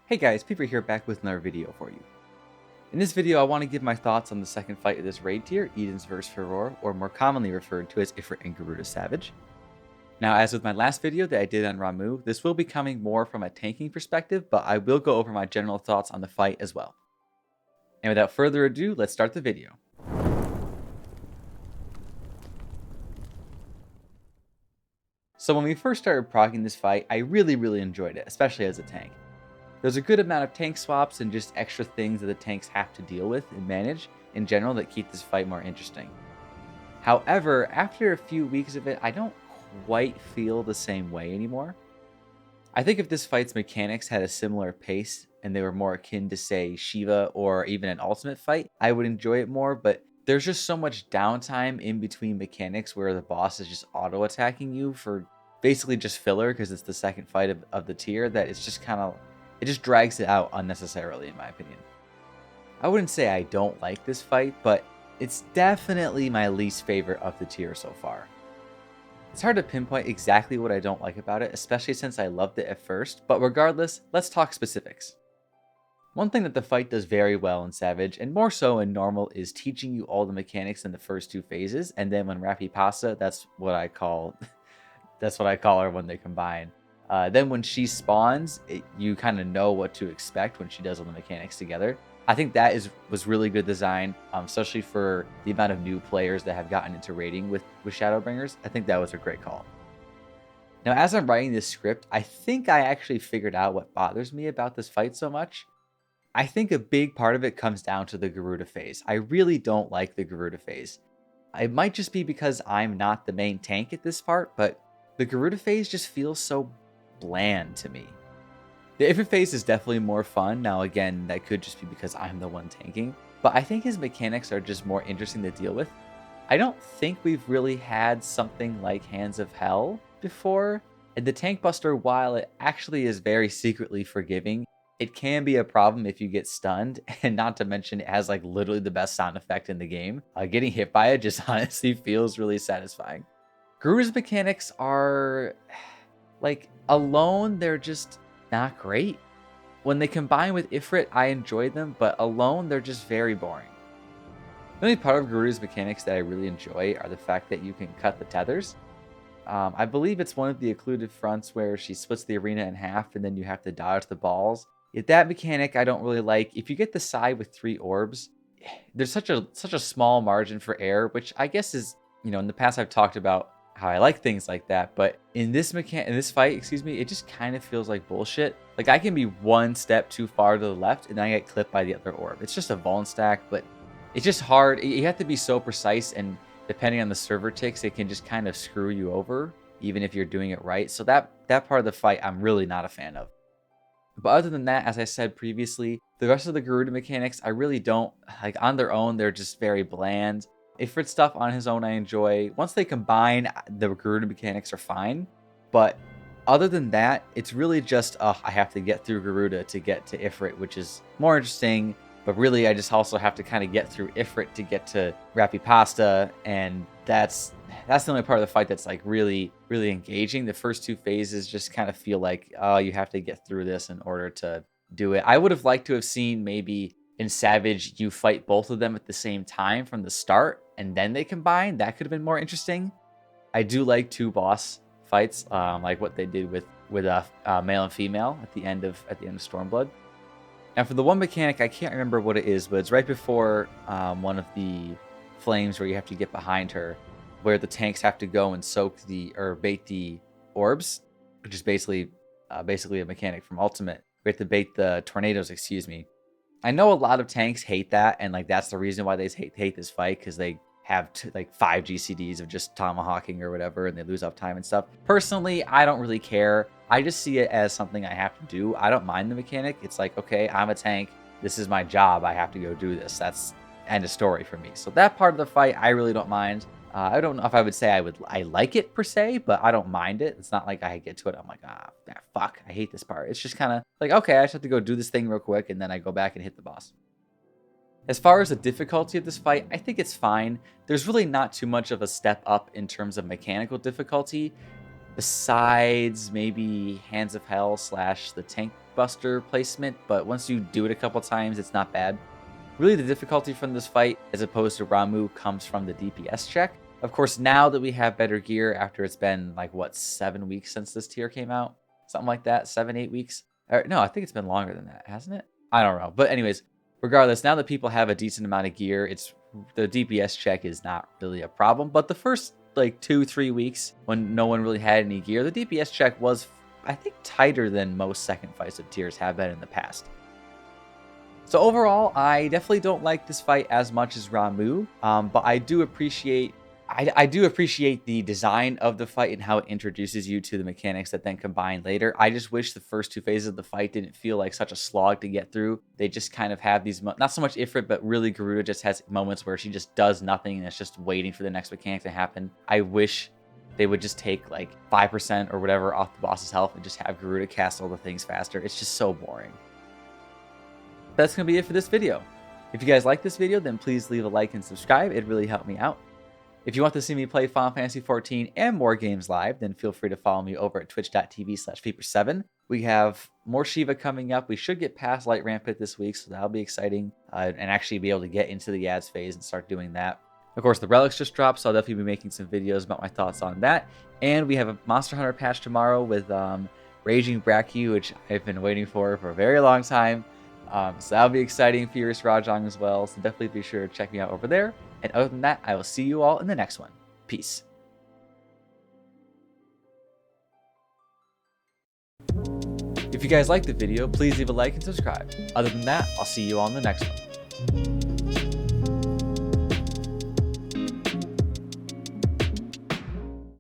Hey guys, feeper here back with another video for you. In this video, I want to give my thoughts on the second fight of this raid tier, Eden's vs. Furore, or more commonly referred to as Ifrit and Garuda Savage. Now, as with my last video that I did on Ramuh, this will be coming more from a tanking perspective, but I will go over my general thoughts on the fight as well. And without further ado, let's start the video. So when we first started proccing this fight, I really enjoyed it, especially as a tank. There's a good amount of tank swaps and just extra things that the tanks have to deal with and manage in general that keep this fight more interesting. However, after a few weeks of it, I don't quite feel the same way anymore. I think if this fight's mechanics had a similar pace and they were more akin to, say, Shiva or even an ultimate fight, I would enjoy it more, but there's just so much downtime in between mechanics where the boss is just auto-attacking you for basically just filler because it's the second fight of the tier that it's just kind of... it just drags it out unnecessarily, in my opinion. I wouldn't say I don't like this fight, but it's definitely my least favorite of the tier so far. It's hard to pinpoint exactly what I don't like about it, especially since I loved it at first, but regardless, let's talk specifics. One thing that the fight does very well in Savage, and more so in Normal, is teaching you all the mechanics in the first two phases, and then when Rappy Pasta, that's what I call her when they combine. Then when she spawns, you kind of know what to expect when she does all the mechanics together. I think that was really good design, especially for the amount of new players that have gotten into raiding with Shadowbringers. I think that was a great call. Now, as I'm writing this script, I think I actually figured out what bothers me about this fight so much. I think a big part of it comes down to the Garuda phase. I really don't like the Garuda phase. It might just be because I'm not the main tank at this part, but the Garuda phase just feels so bland to me. The Ifrit phase is definitely more fun. Now again, that could just be because I'm the one tanking, but I think his mechanics are just more interesting to deal with. I don't think we've really had something like Hands of Hell before, and the Tank Buster, while it actually is very secretly forgiving, it can be a problem if you get stunned, and not to mention it has like literally the best sound effect in the game. Getting hit by it just honestly feels really satisfying. Garuda's mechanics are... like, alone, they're just not great. When they combine with Ifrit, I enjoy them, but alone, they're just very boring. The only part of Garuda's mechanics that I really enjoy are the fact that you can cut the tethers. I believe it's one of the occluded fronts where she splits the arena in half and then you have to dodge the balls. That mechanic I don't really like. If you get the side with 3 orbs, there's such a small margin for error, which I guess is, in the past I've talked about how I like things like that, but in this fight, it just kind of feels like bullshit. Like, I can be one step too far to the left and then I get clipped by the other orb. It's just a Vuln stack, but it's just hard. You have to be so precise, and depending on the server ticks, it can just kind of screw you over, even if you're doing it right. So that part of the fight, I'm really not a fan of. But other than that, as I said previously, the rest of the Garuda mechanics, I really don't like. On their own, they're just very bland. Ifrit stuff on his own I enjoy. Once they combine, the Garuda mechanics are fine. But other than that, it's really just, I have to get through Garuda to get to Ifrit, which is more interesting. But really, I just also have to kind of get through Ifrit to get to Rappy Pasta. And that's the only part of the fight that's like really engaging. The first two phases just kind of feel like, oh, you have to get through this in order to do it. I would have liked to have seen maybe in Savage, you fight both of them at the same time from the start, and then they combine. That could have been more interesting. I do like 2 boss fights, like what they did with male and female at the end of Stormblood. Now, for the one mechanic, I can't remember what it is, but it's right before one of the flames where you have to get behind her, where the tanks have to go and bait the orbs, which is basically a mechanic from Ultimate. We have to bait the tornadoes, I know a lot of tanks hate that, and like that's the reason why they hate this fight, because they have like 5 GCDs of just tomahawking or whatever, and they lose uptime and stuff. Personally, I don't really care. I just see it as something I have to do. I don't mind the mechanic. It's like, okay, I'm a tank. This is my job. I have to go do this. That's end of story for me. So that part of the fight, I really don't mind. I don't know if I would say I like it per se, but I don't mind it. It's not like I get to it, I'm like, fuck, I hate this part. It's just kind of like, okay, I just have to go do this thing real quick, and then I go back and hit the boss. As far as the difficulty of this fight, I think it's fine. There's really not too much of a step up in terms of mechanical difficulty, besides maybe Hands of Hell / the Tank blockbuster placement, but once you do it a couple times, it's not bad. Really, the difficulty from this fight, as opposed to Ramuh, comes from the DPS check. Of course, now that we have better gear after it's been like, what, 7 weeks since this tier came out? Something like that, 7, 8 weeks? Or, no, I think it's been longer than that, hasn't it? I don't know. But anyways, regardless, now that people have a decent amount of gear, the DPS check is not really a problem. But the first like 2-3 weeks when no one really had any gear, the DPS check was, I think, tighter than most second fights of tiers have been in the past. So overall, I definitely don't like this fight as much as Ramuh, but I do appreciate the design of the fight and how it introduces you to the mechanics that then combine later. I just wish the first 2 phases of the fight didn't feel like such a slog to get through. They just kind of have these, not so much Ifrit, but really Garuda just has moments where she just does nothing and it's just waiting for the next mechanic to happen. I wish they would just take like 5% or whatever off the boss's health and just have Garuda cast all the things faster. It's just so boring. That's going to be it for this video. If you guys like this video, then please leave a like and subscribe. It really helped me out. If you want to see me play Final Fantasy XIV and more games live, then feel free to follow me over at twitch.tv/feeper7. We have more Shiva coming up. We should get past Light Rampant this week, so that'll be exciting. And actually be able to get into the Yads phase and start doing that. Of course, the Relics just dropped, so I'll definitely be making some videos about my thoughts on that. And we have a Monster Hunter patch tomorrow with Raging Bracky, which I've been waiting for a very long time. So that'll be exciting. Furious Rajang as well. So definitely be sure to check me out over there. And other than that, I will see you all in the next one. Peace. If you guys liked the video, please leave a like and subscribe. Other than that, I'll see you all in the next one.